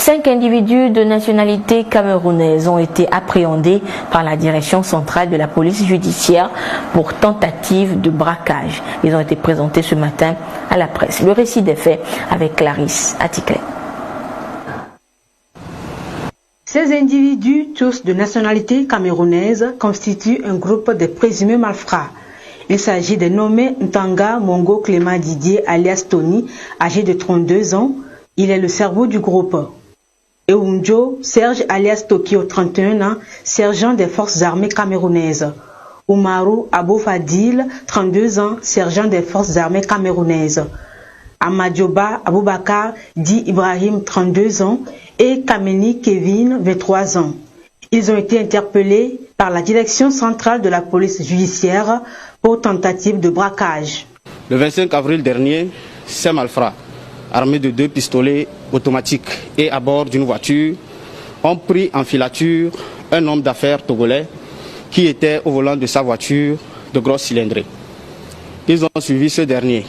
5 individus de nationalité camerounaise ont été appréhendés par la direction centrale de la police judiciaire pour tentative de braquage. Ils ont été présentés ce matin à la presse. Le récit des faits avec Clarisse Atiklé. Ces individus, tous de nationalité camerounaise, constituent un groupe de présumés malfrats. Il s'agit des nommés Ntanga Mongo Clément Didier alias Tony, âgé de 32 ans. Il est le cerveau du groupe. Eunjo Serge alias Tokyo, 31 ans, sergent des forces armées camerounaises. Oumarou Abou Fadil, 32 ans, sergent des forces armées camerounaises. Amadioba Aboubakar, dit Ibrahim, 32 ans, et Kameni Kevin, 23 ans. Ils ont été interpellés par la direction centrale de la police judiciaire pour tentative de braquage. Le 25 avril dernier, ces malfrats, armés de 2 pistolets automatiques et à bord d'une voiture, ont pris en filature un homme d'affaires togolais qui était au volant de sa voiture de grosse cylindrée. Ils ont suivi ce dernier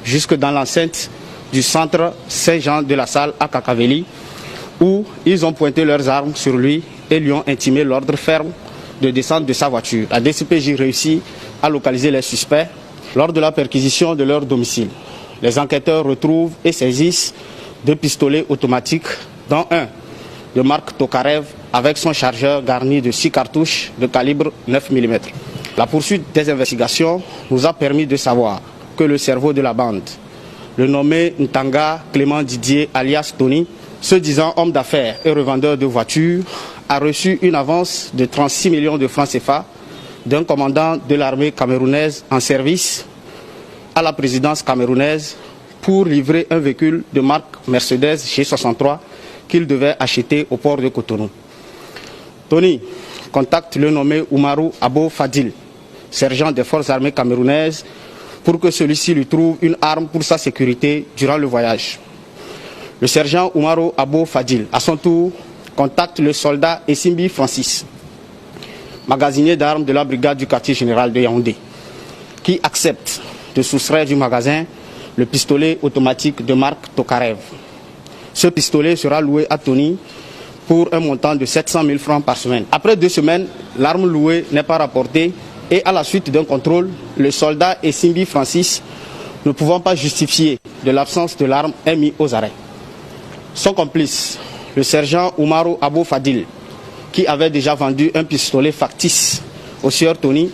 jusque dans l'enceinte du centre Saint-Jean de la Salle à Kakaveli, où ils ont pointé leurs armes sur lui et lui ont intimé l'ordre ferme de descendre de sa voiture. La DCPJ réussit à localiser les suspects lors de la perquisition de leur domicile. Les enquêteurs retrouvent et saisissent 2 pistolets automatiques, dont un de marque Tokarev avec son chargeur garni de 6 cartouches de calibre 9 mm. La poursuite des investigations nous a permis de savoir que le cerveau de la bande, le nommé Ntanga Clément Didier alias Tony, se disant homme d'affaires et revendeur de voitures, a reçu une avance de 36 millions de francs CFA d'un commandant de l'armée camerounaise en service à la présidence camerounaise pour livrer un véhicule de marque Mercedes G63 qu'il devait acheter au port de Cotonou. Tony contacte le nommé Oumarou Abou Fadil, sergent des forces armées camerounaises, pour que celui-ci lui trouve une arme pour sa sécurité durant le voyage. Le sergent Oumarou Abou Fadil, à son tour, contacte le soldat Essimbi Francis, magasinier d'armes de la brigade du quartier général de Yaoundé, qui accepte de soustraire du magasin le pistolet automatique de marque Tokarev. Ce pistolet sera loué à Tony pour un montant de 700 000 francs par semaine. Après 2 semaines, l'arme louée n'est pas rapportée et à la suite d'un contrôle, le soldat Essimbi Francis, ne pouvant pas justifier de l'absence de l'arme, est mis aux arrêts. Son complice, le sergent Oumarou Abou Fadil, qui avait déjà vendu un pistolet factice au sieur Tony,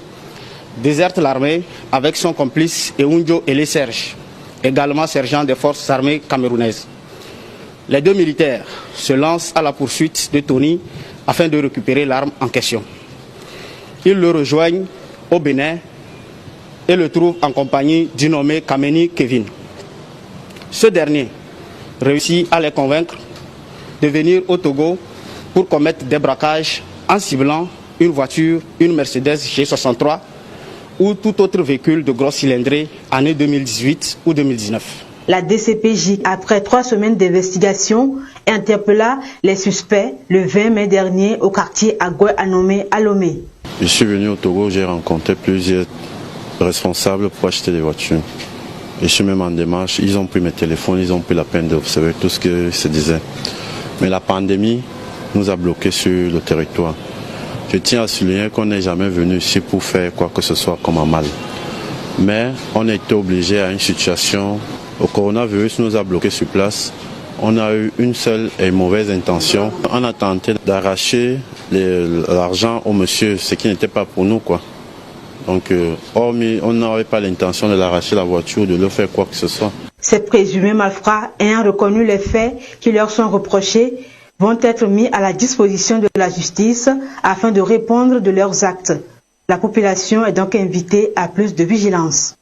déserte l'armée avec son complice Eunjo Ele Serge, également sergent des forces armées camerounaises. Les 2 militaires se lancent à la poursuite de Tony afin de récupérer l'arme en question. Ils le rejoignent au Bénin et le trouvent en compagnie du nommé Kameni Kevin. Ce dernier réussit à les convaincre de venir au Togo pour commettre des braquages en ciblant une voiture, une Mercedes G63 ou tout autre véhicule de grosse cylindrée année 2018 ou 2019. La DCPJ, après 3 semaines d'investigation, interpella les suspects le 20 mai dernier au quartier Agoué Anomé à Lomé. Je suis venu au Togo, j'ai rencontré plusieurs responsables pour acheter des voitures. Je suis même en démarche, ils ont pris mes téléphones, ils ont pris la peine d'observer tout ce que se disait. Mais la pandémie nous a bloqués sur le territoire. Je tiens à souligner qu'on n'est jamais venu ici pour faire quoi que ce soit comme un mal. Mais on a été obligé à une situation, le coronavirus nous a bloqués sur place. On a eu une seule et mauvaise intention. On a tenté d'arracher l'argent au monsieur, ce qui n'était pas pour nous, quoi. Donc, on n'avait pas l'intention de l'arracher la voiture, de leur faire quoi que ce soit. Ces présumés malfrats ayant reconnu les faits qui leur sont reprochés vont être mis à la disposition de la justice afin de répondre de leurs actes. La population est donc invitée à plus de vigilance.